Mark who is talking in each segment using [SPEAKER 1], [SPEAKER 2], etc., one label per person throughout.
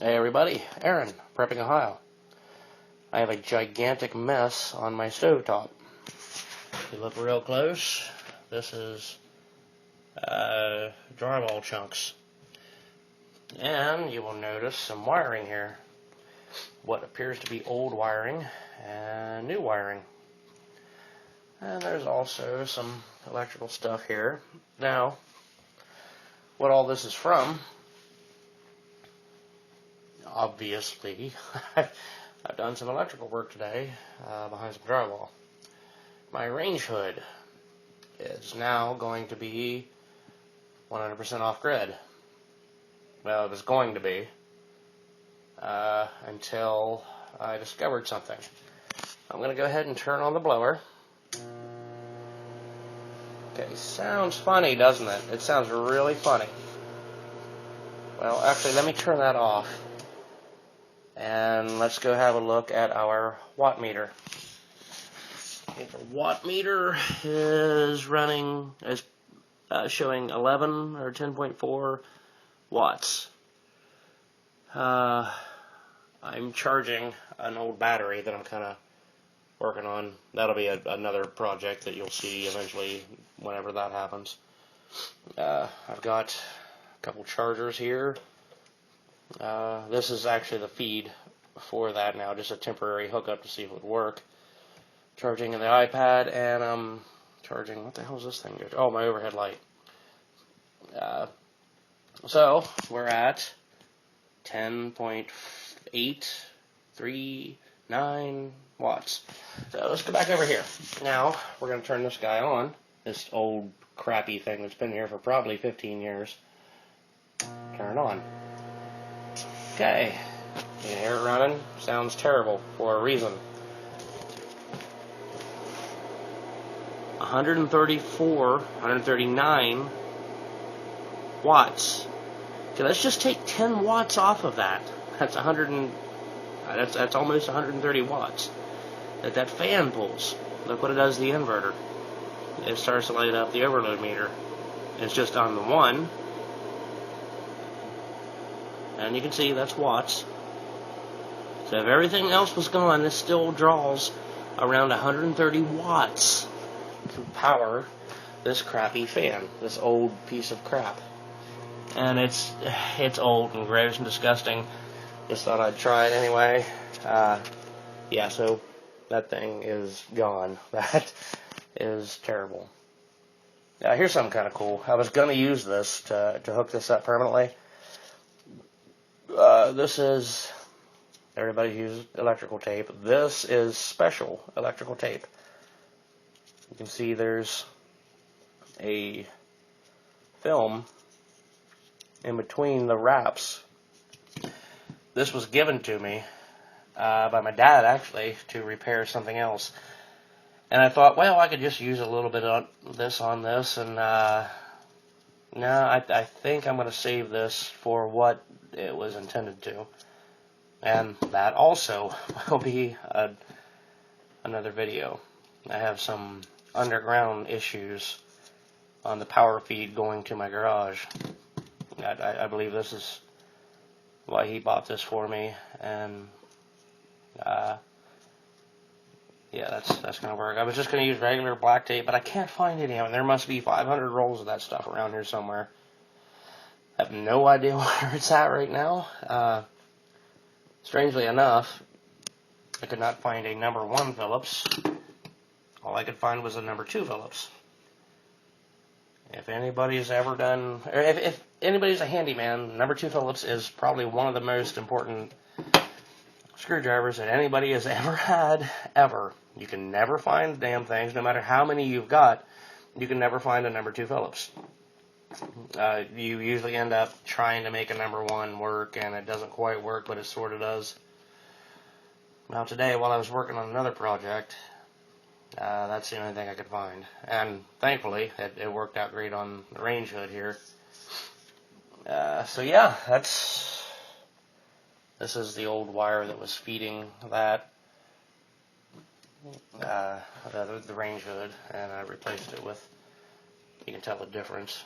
[SPEAKER 1] Hey everybody, Aaron, Prepping Ohio. I have a gigantic mess on my stovetop. If you look real close, this is drywall chunks. And you will notice some wiring here. What appears to be old wiring and new wiring. And there's also some electrical stuff here. Now, what all this is from, obviously, I've done some electrical work today behind some drywall. My range hood is now going to be 100% off grid. Well, it was going to be until I discovered something. I'm going to go ahead and turn on the blower. Okay, sounds funny, doesn't it? It sounds really funny. Well, actually, let me turn that off. And let's go have a look at our watt meter. Okay, the watt meter is running, showing 11 or 10.4 watts. I'm charging an old battery that I'm kind of working on. That'll be another project that you'll see eventually whenever that happens. I've got a couple chargers here. This is actually the feed for that now, just a temporary hookup to see if it would work. Charging in the iPad, and I'm charging, what the hell is this thing? Oh, my overhead light. So, we're at 10.839 watts. So, let's go back over here. Now, we're going to turn this guy on, this old crappy thing that's been here for probably 15 years. Turn it on. Okay, you can hear it running. Sounds terrible for a reason. 139 watts. Okay, let's just take 10 watts off of that. That's that's almost 130 watts that fan pulls. Look what it does to the inverter. It starts to light up the overload meter. It's just on the one. And you can see that's watts. So if everything else was gone, this still draws around 130 watts to power this crappy fan, this old piece of crap. And it's old and gross and disgusting. Just thought I'd try it anyway. Yeah, so that thing is gone. That is terrible. Here's something kind of cool. I was going to use this to hook this up permanently. This is, everybody uses electrical tape. This is special electrical tape. You can see there's a film in between the wraps. This was given to me by my dad, actually, to repair something else. And I thought, well, I could just use a little bit of this on this, and no, I think I'm going to save this for what it was intended to. And that also will be another video. I have some underground issues on the power feed going to my garage. I believe this is why he bought this for me, and yeah, that's going to work. I was just going to use regular black tape, but I can't find any of it. There must be 500 rolls of that stuff around here somewhere. I have no idea where it's at right now. Strangely enough, I could not find a number 1 Phillips. All I could find was a number 2 Phillips. If anybody's ever done, or if anybody's a handyman, number 2 Phillips is probably one of the most important screwdrivers that anybody has ever had, ever. You can never find damn things, no matter how many you've got, you can never find a number 2 Phillips. You usually end up trying to make a number 1 work, and it doesn't quite work, but it sort of does. Now today, while I was working on another project, that's the only thing I could find. And thankfully, it worked out great on the range hood here. So yeah, this is the old wire that was feeding that, the range hood, and I replaced it with, you can tell the difference.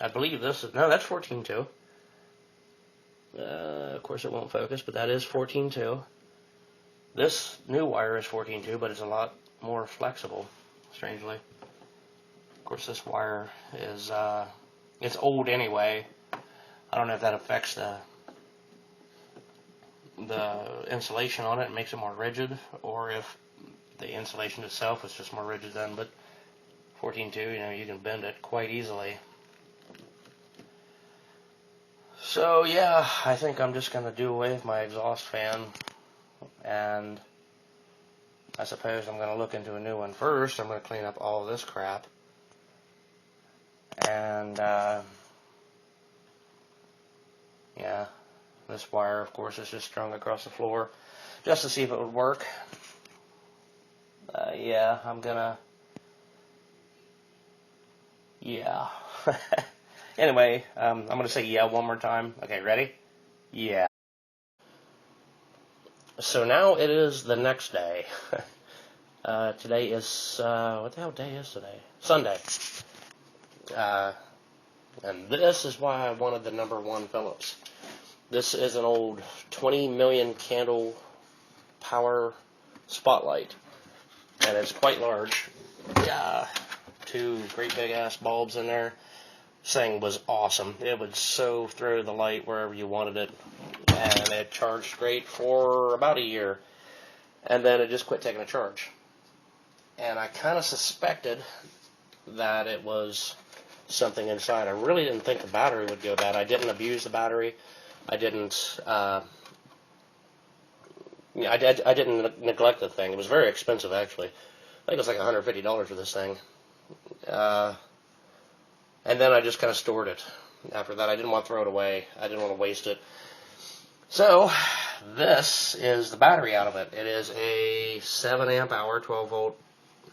[SPEAKER 1] I believe this is, no, that's 14.2. course, it won't focus, but that is 14.2. This new wire is 14.2, but it's a lot more flexible, strangely. Of course, this wire is, it's old anyway. I don't know if that affects the insulation on it and makes it more rigid, or if the insulation itself is just more rigid then, but 14.2, you know, you can bend it quite easily. So yeah, I think I'm just going to do away with my exhaust fan, and I suppose I'm going to look into a new one first. I'm going to clean up all this crap, and yeah, this wire, of course, is just strung across the floor just to see if it would work. Yeah, I'm gonna, yeah. Anyway, I'm gonna say yeah one more time. Okay, ready? Yeah. So now it is the next day. Today is, what the hell day is today? Sunday. And this is why I wanted the #1 Phillips. This is an old 20 million candle power spotlight, and it's quite large. Yeah, 2 great big ass bulbs in there. This thing was awesome. It would so throw the light wherever you wanted it, and it charged great for about a year, and then it just quit taking a charge. And I kind of suspected that it was something inside. I really didn't think the battery would go bad. I didn't abuse the battery. I didn't. I didn't neglect the thing. It was very expensive, actually. I think it was like $150 for this thing. And then I just kind of stored it. After that, I didn't want to throw it away. I didn't want to waste it. So this is the battery out of it. It is a 7 amp hour, 12 volt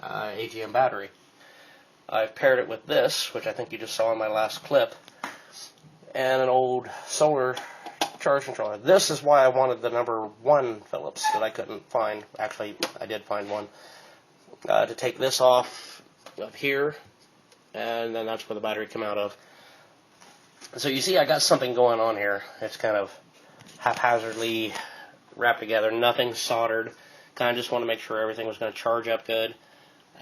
[SPEAKER 1] AGM battery. I've paired it with this, which I think you just saw in my last clip, and an old solar charge controller. This is why I wanted the #1 Phillips that I couldn't find. Actually, I did find one. To take this off of here, and then that's where the battery came out of. So you see, I got something going on here. It's kind of haphazardly wrapped together, nothing soldered. Kind of just want to make sure everything was going to charge up good,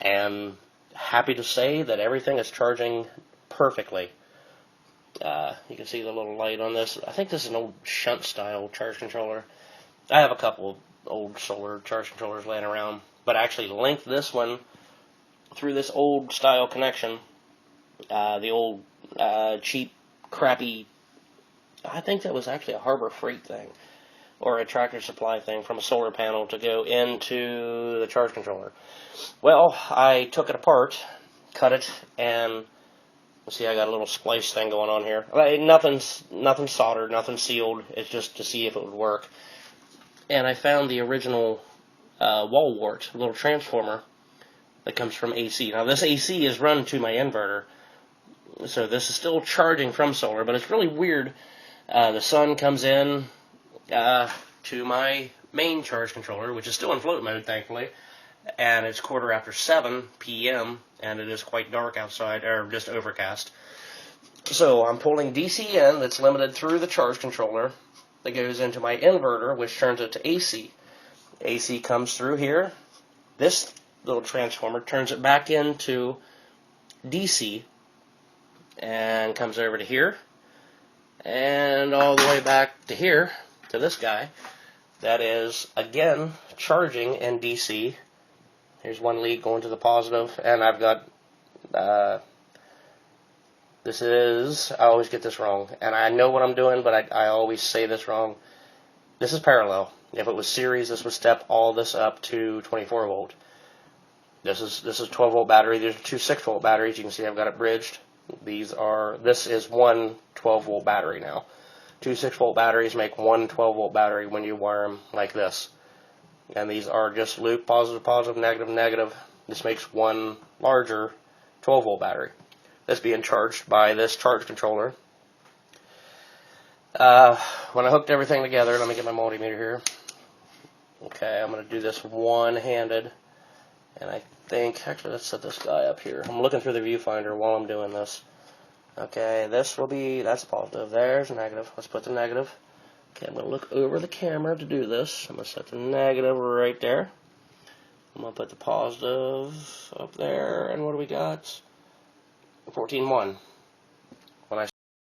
[SPEAKER 1] and happy to say that everything is charging perfectly. You can see the little light on this. I think this is an old shunt style charge controller. I have a couple old solar charge controllers laying around, but I actually linked this one through this old style connection. The old cheap, crappy, I think that was actually a Harbor Freight thing, or a Tractor Supply thing from a solar panel to go into the charge controller. Well, I took it apart, cut it, and see, I got a little splice thing going on here. Nothing soldered, nothing sealed. It's just to see if it would work. And I found the original wall wart, little transformer that comes from AC. Now, this AC is run to my inverter, so this is still charging from solar, but it's really weird. The sun comes in to my main charge controller, which is still in float mode, thankfully, and it's 7:15 p.m., and it is quite dark outside, or just overcast. So I'm pulling DC in that's limited through the charge controller that goes into my inverter, which turns it to AC. AC comes through here. This little transformer turns it back into DC and comes over to here and all the way back to here, to this guy. That is, again, charging in DC. Here's one lead going to the positive, and I've got, this is, I always get this wrong, and I know what I'm doing, but I always say this wrong. This is parallel. If it was series, this would step all this up to 24 volt. This is 12 volt battery. There's 2 6 volt batteries. You can see I've got it bridged. This is one 12 volt battery now. 2 6 volt batteries make one 12 volt battery when you wire them like this. And these are just loop, positive, positive, negative, negative. This makes one larger 12 volt battery. That's being charged by this charge controller. When I hooked everything together, let me get my multimeter here. Okay, I'm going to do this one-handed. And I think, actually, let's set this guy up here. I'm looking through the viewfinder while I'm doing this. Okay, this will be, that's positive. There's negative. Let's put the negative. Okay, I'm going to look over the camera to do this. I'm going to set the negative right there. I'm going to put the positive up there, and what do we got? 14.1.